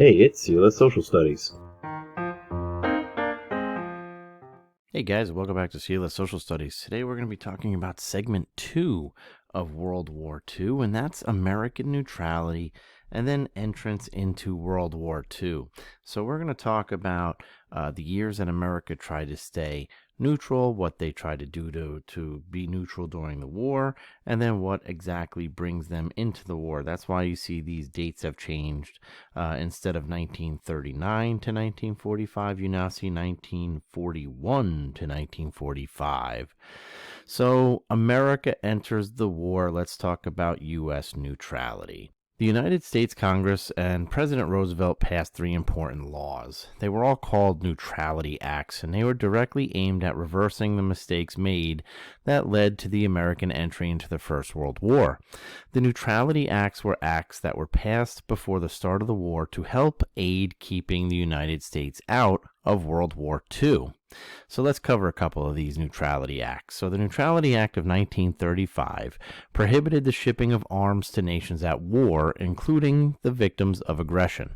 Hey, it's Sela Social Studies. Hey guys, welcome back to CLS Social Studies. Today we're going to be talking about segment 2 of World War II, and that's American neutrality and then entrance into World War II. So we're going to talk about the years that America tried to stay neutral, what they tried to do to be neutral during the war, and then what exactly brings them into the war. That's why you see these dates have changed. Instead of 1939 to 1945, you now see 1941 to 1945. So America enters the war. Let's talk about U.S. neutrality. The United States Congress and President Roosevelt passed 3 important laws. They were all called Neutrality Acts, and they were directly aimed at reversing the mistakes made that led to the American entry into the First World War. The Neutrality Acts were acts that were passed before the start of the war to help aid keeping the United States out of World War II. So let's cover a couple of these Neutrality Acts. So the Neutrality Act of 1935 prohibited the shipping of arms to nations at war, including the victims of aggression.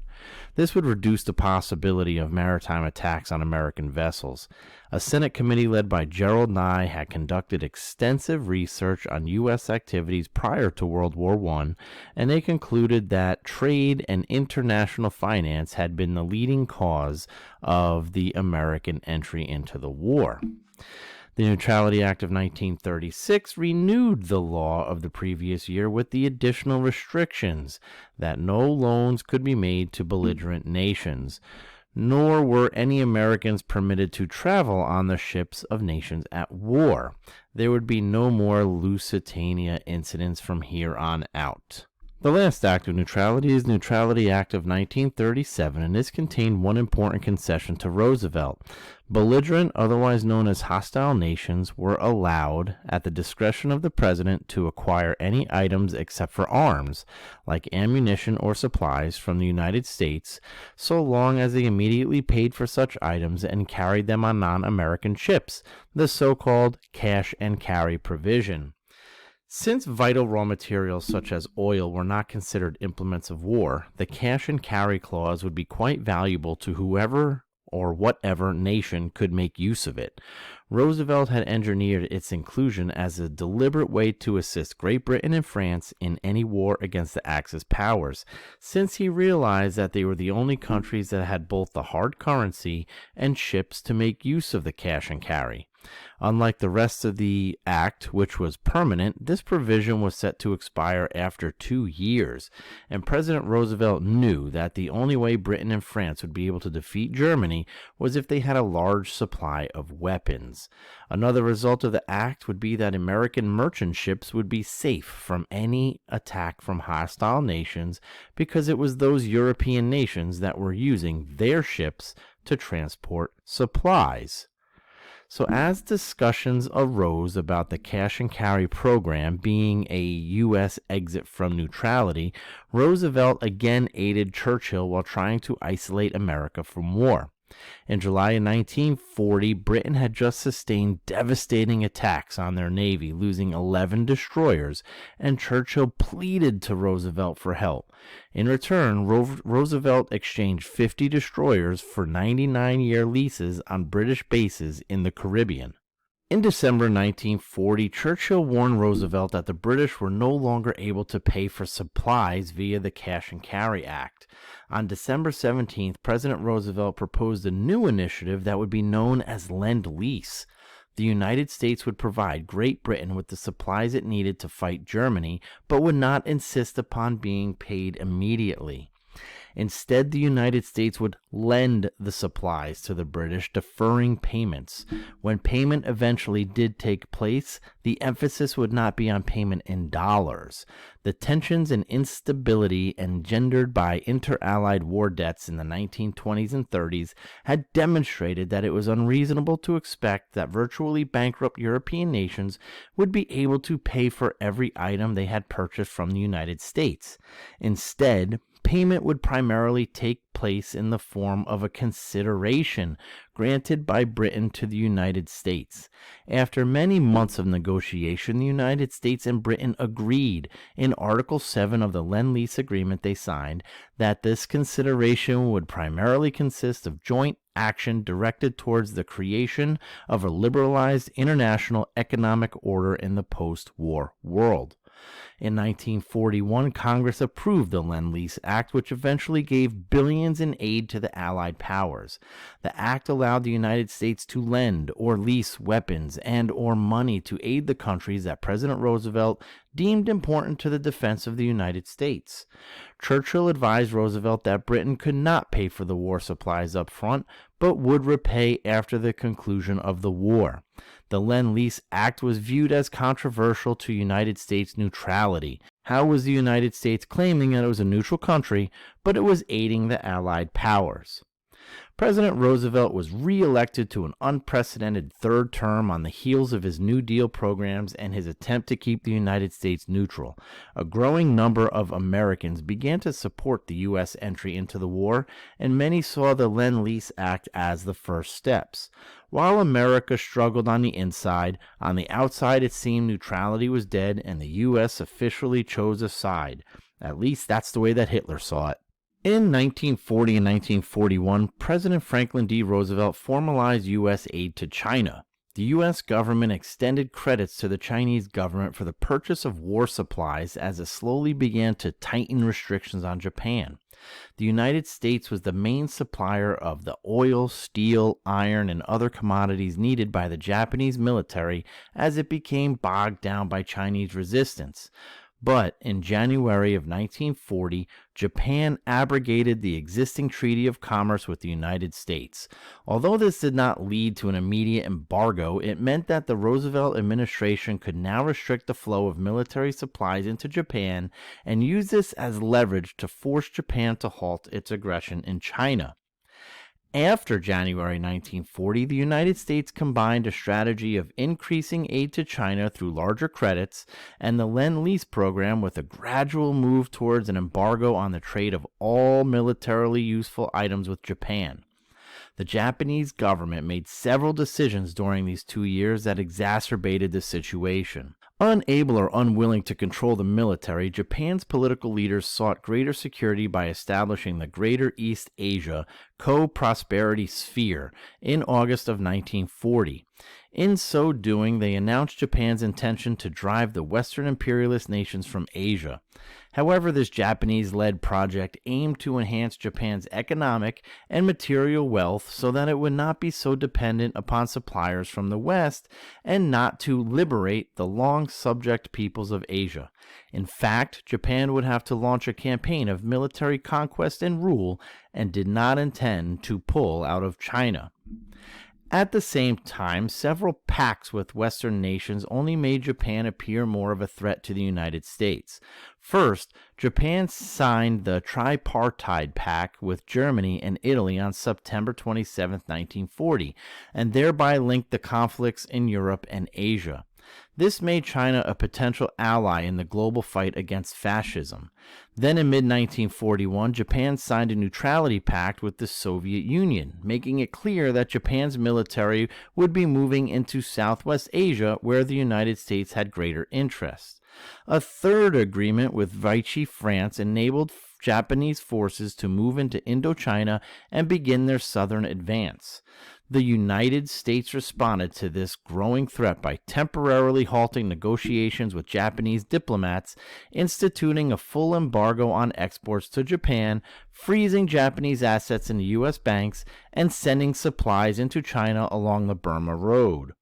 This would reduce the possibility of maritime attacks on American vessels. A Senate committee led by Gerald Nye had conducted extensive research on U.S. activities prior to World War I, and they concluded that trade and international finance had been the leading cause of the American entry into the war. The Neutrality Act of 1936 renewed the law of the previous year with the additional restrictions that no loans could be made to belligerent nations, nor were any Americans permitted to travel on the ships of nations at war. There would be no more Lusitania incidents from here on out. The last act of neutrality is the Neutrality Act of 1937, and this contained one important concession to Roosevelt. Belligerent, otherwise known as hostile nations, were allowed, at the discretion of the president, to acquire any items except for arms, like ammunition or supplies, from the United States, so long as they immediately paid for such items and carried them on non-American ships, the so-called cash and carry provision. Since vital raw materials such as oil were not considered implements of war, the cash and carry clause would be quite valuable to whoever or whatever nation could make use of it. Roosevelt had engineered its inclusion as a deliberate way to assist Great Britain and France in any war against the Axis powers, since he realized that they were the only countries that had both the hard currency and ships to make use of the cash and carry. Unlike the rest of the act, which was permanent, this provision was set to expire after 2 years, and President Roosevelt knew that the only way Britain and France would be able to defeat Germany was if they had a large supply of weapons. Another result of the act would be that American merchant ships would be safe from any attack from hostile nations, because it was those European nations that were using their ships to transport supplies. So as discussions arose about the cash and carry program being a U.S. exit from neutrality, Roosevelt again aided Churchill while trying to isolate America from war. In July of 1940, Britain had just sustained devastating attacks on their navy, losing 11 destroyers, and Churchill pleaded to Roosevelt for help. In return, Roosevelt exchanged 50 destroyers for 99-year leases on British bases in the Caribbean. In December 1940, Churchill warned Roosevelt that the British were no longer able to pay for supplies via the Cash and Carry Act. On December 17th, President Roosevelt proposed a new initiative that would be known as Lend-Lease. The United States would provide Great Britain with the supplies it needed to fight Germany, but would not insist upon being paid immediately. Instead, the United States would lend the supplies to the British, deferring payments. When payment eventually did take place, the emphasis would not be on payment in dollars. The tensions and instability engendered by inter-allied war debts in the 1920s and 30s had demonstrated that it was unreasonable to expect that virtually bankrupt European nations would be able to pay for every item they had purchased from the United States. Instead, Payment would primarily take place in the form of a consideration granted by Britain to the United States. After many months of negotiation, the United States and Britain agreed in Article 7 of the Lend-Lease Agreement they signed that this consideration would primarily consist of joint action directed towards the creation of a liberalized international economic order in the post-war world. In 1941, Congress approved the Lend-Lease Act, which eventually gave billions in aid to the Allied powers. The act allowed the United States to lend or lease weapons and or money to aid the countries that President Roosevelt deemed important to the defense of the United States. Churchill advised Roosevelt that Britain could not pay for the war supplies up front, but would repay after the conclusion of the war. The Lend-Lease Act was viewed as controversial to United States neutrality. How was the United States claiming that it was a neutral country, but it was aiding the Allied powers? President Roosevelt was re-elected to an unprecedented third term on the heels of his New Deal programs and his attempt to keep the United States neutral. A growing number of Americans began to support the U.S. entry into the war, and many saw the Lend-Lease Act as the first steps. While America struggled on the inside, on the outside it seemed neutrality was dead and the U.S. officially chose a side. At least that's the way that Hitler saw it. In 1940 and 1941, President Franklin D. Roosevelt formalized U.S. aid to China. The U.S. government extended credits to the Chinese government for the purchase of war supplies as it slowly began to tighten restrictions on Japan. The United States was the main supplier of the oil, steel, iron, and other commodities needed by the Japanese military as it became bogged down by Chinese resistance. But in January of 1940, Japan abrogated the existing Treaty of Commerce with the United States. Although this did not lead to an immediate embargo, it meant that the Roosevelt administration could now restrict the flow of military supplies into Japan and use this as leverage to force Japan to halt its aggression in China. After January 1940, the United States combined a strategy of increasing aid to China through larger credits and the Lend-Lease program with a gradual move towards an embargo on the trade of all militarily useful items with Japan. The Japanese government made several decisions during these 2 years that exacerbated the situation. Unable or unwilling to control the military, Japan's political leaders sought greater security by establishing the Greater East Asia Co-Prosperity Sphere in August of 1940. In so doing, they announced Japan's intention to drive the Western imperialist nations from Asia. However, this Japanese-led project aimed to enhance Japan's economic and material wealth so that it would not be so dependent upon suppliers from the West and not to liberate the long subject peoples of Asia. In fact, Japan would have to launch a campaign of military conquest and rule and did not intend to pull out of China. At the same time, several pacts with Western nations only made Japan appear more of a threat to the United States. First, Japan signed the Tripartite Pact with Germany and Italy on September 27, 1940, and thereby linked the conflicts in Europe and Asia. This made China a potential ally in the global fight against fascism. Then in mid-1941, Japan signed a neutrality pact with the Soviet Union, making it clear that Japan's military would be moving into Southwest Asia, where the United States had greater interest. A third agreement with Vichy France enabled Japanese forces to move into Indochina and begin their southern advance. The United States responded to this growing threat by temporarily halting negotiations with Japanese diplomats, instituting a full embargo on exports to Japan, freezing Japanese assets in the U.S. banks, and sending supplies into China along the Burma Road.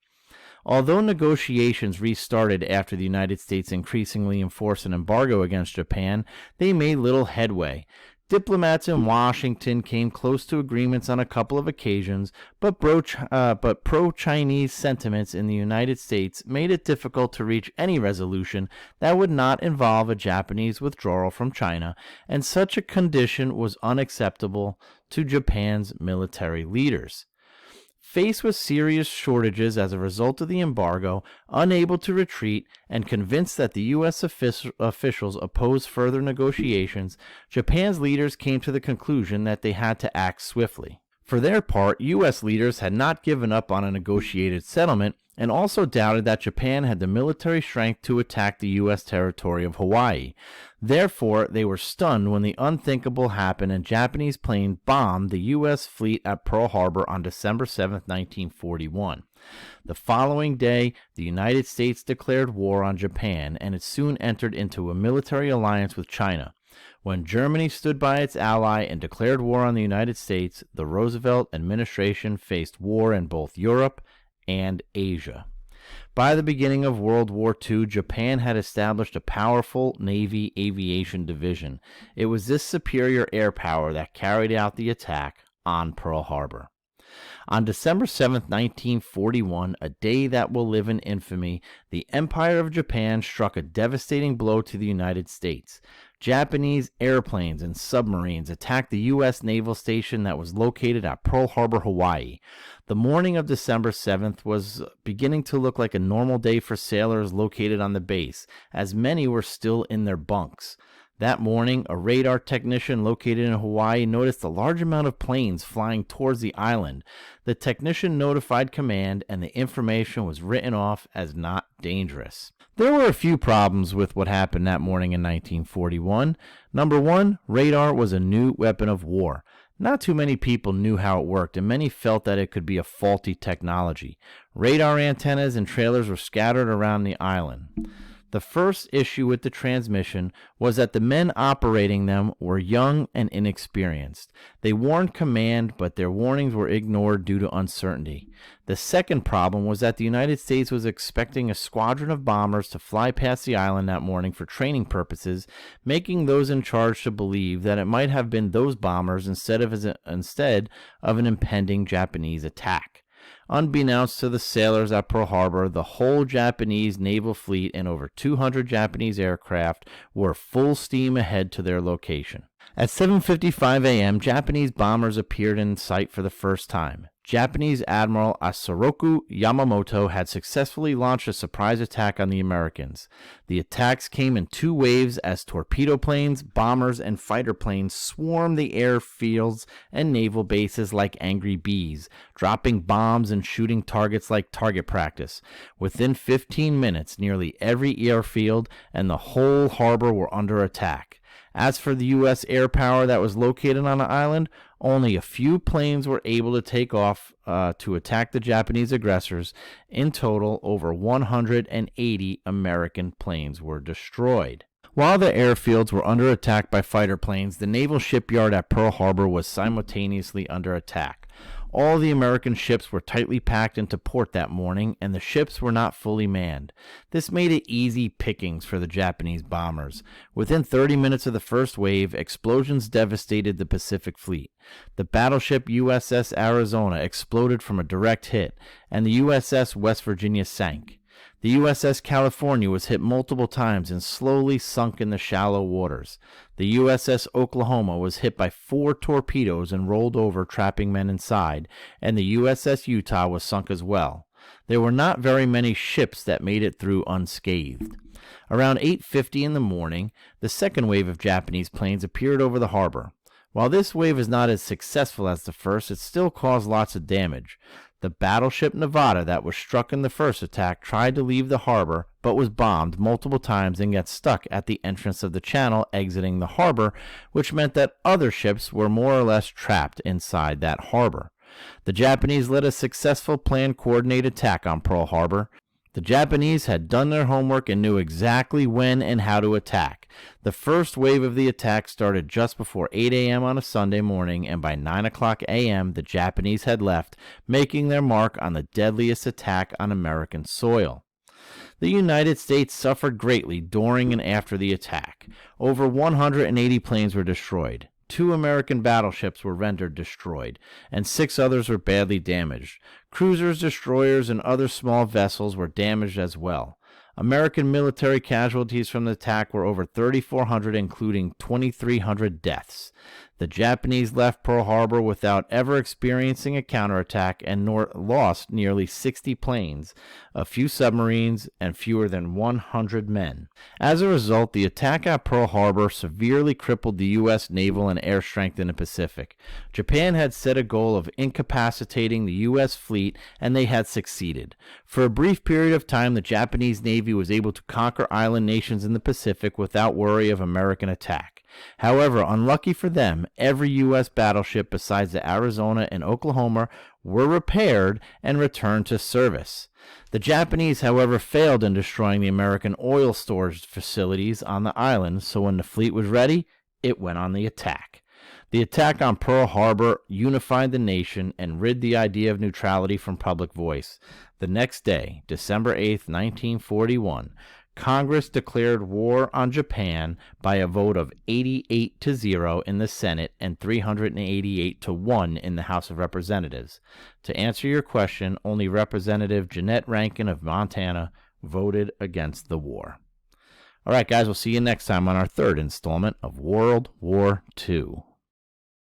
Although negotiations restarted after the United States increasingly enforced an embargo against Japan, they made little headway. Diplomats in Washington came close to agreements on a couple of occasions, but pro-Chinese sentiments in the United States made it difficult to reach any resolution that would not involve a Japanese withdrawal from China, and such a condition was unacceptable to Japan's military leaders. Faced with serious shortages as a result of the embargo, unable to retreat, and convinced that the U.S. officials opposed further negotiations, Japan's leaders came to the conclusion that they had to act swiftly. For their part, U.S. leaders had not given up on a negotiated settlement and also doubted that Japan had the military strength to attack the U.S. territory of Hawaii. Therefore, they were stunned when the unthinkable happened and Japanese planes bombed the U.S. fleet at Pearl Harbor on December 7, 1941. The following day, the United States declared war on Japan, and it soon entered into a military alliance with China. When Germany stood by its ally and declared war on the United States, the Roosevelt administration faced war in both Europe and Asia. By the beginning of World War II, Japan had established a powerful Navy aviation division. It was this superior air power that carried out the attack on Pearl Harbor. On December 7, 1941, a day that will live in infamy, the Empire of Japan struck a devastating blow to the United States. Japanese airplanes and submarines attacked the U.S. naval station that was located at Pearl Harbor, Hawaii. The morning of December 7th was beginning to look like a normal day for sailors located on the base, as many were still in their bunks. That morning, a radar technician located in Hawaii noticed a large amount of planes flying towards the island. The technician notified command, and the information was written off as not dangerous. There were a few problems with what happened that morning in 1941. Number one, radar was a new weapon of war. Not too many people knew how it worked, and many felt that it could be a faulty technology. Radar antennas and trailers were scattered around the island. The first issue with the transmission was that the men operating them were young and inexperienced. They warned command, but their warnings were ignored due to uncertainty. The second problem was that the United States was expecting a squadron of bombers to fly past the island that morning for training purposes, making those in charge to believe that it might have been those bombers instead of an impending Japanese attack. Unbeknownst to the sailors at Pearl Harbor, the whole Japanese naval fleet and over 200 Japanese aircraft were full steam ahead to their location. At 7:55 a.m., Japanese bombers appeared in sight for the first time. Japanese Admiral Isoroku Yamamoto had successfully launched a surprise attack on the Americans. The attacks came in two waves as torpedo planes, bombers, and fighter planes swarmed the airfields and naval bases like angry bees, dropping bombs and shooting targets like target practice. Within 15 minutes, nearly every airfield and the whole harbor were under attack. As for the U.S. air power that was located on the island, only a few planes were able to take off to attack the Japanese aggressors. In total, over 180 American planes were destroyed. While the airfields were under attack by fighter planes, the naval shipyard at Pearl Harbor was simultaneously under attack. All the American ships were tightly packed into port that morning, and the ships were not fully manned. This made it easy pickings for the Japanese bombers. Within 30 minutes of the first wave, explosions devastated the Pacific Fleet. The battleship USS Arizona exploded from a direct hit, and the USS West Virginia sank. The USS California was hit multiple times and slowly sunk in the shallow waters. The USS Oklahoma was hit by 4 torpedoes and rolled over, trapping men inside, and the USS Utah was sunk as well. There were not very many ships that made it through unscathed. Around 8:50 in the morning, the second wave of Japanese planes appeared over the harbor. While this wave is not as successful as the first, it still caused lots of damage. The battleship Nevada that was struck in the first attack tried to leave the harbor, but was bombed multiple times and got stuck at the entrance of the channel exiting the harbor, which meant that other ships were more or less trapped inside that harbor. The Japanese led a successful planned coordinated attack on Pearl Harbor. The Japanese had done their homework and knew exactly when and how to attack. The first wave of the attack started just before 8 a.m. on a Sunday morning, and by 9 o'clock a.m. the Japanese had left, making their mark on the deadliest attack on American soil. The United States suffered greatly during and after the attack. Over 180 planes were destroyed. 2 American battleships were rendered destroyed, and 6 others were badly damaged. Cruisers, destroyers, and other small vessels were damaged as well. American military casualties from the attack were over 3,400, including 2,300 deaths. The Japanese left Pearl Harbor without ever experiencing a counterattack and lost nearly 60 planes, a few submarines, and fewer than 100 men. As a result, the attack at Pearl Harbor severely crippled the U.S. naval and air strength in the Pacific. Japan had set a goal of incapacitating the U.S. fleet, and they had succeeded. For a brief period of time, the Japanese Navy was able to conquer island nations in the Pacific without worry of American attack. However, unlucky for them, every U.S. battleship besides the Arizona and Oklahoma were repaired and returned to service. The Japanese, however, failed in destroying the American oil storage facilities on the island, so when the fleet was ready, it went on the attack. The attack on Pearl Harbor unified the nation and rid the idea of neutrality from public voice. The next day, December 8, 1941, Congress declared war on Japan by a vote of 88-0 in the Senate and 388-1 in the House of Representatives. To answer your question, only Representative Jeanette Rankin of Montana voted against the war. All right, guys, we'll see you next time on our third installment of World War II.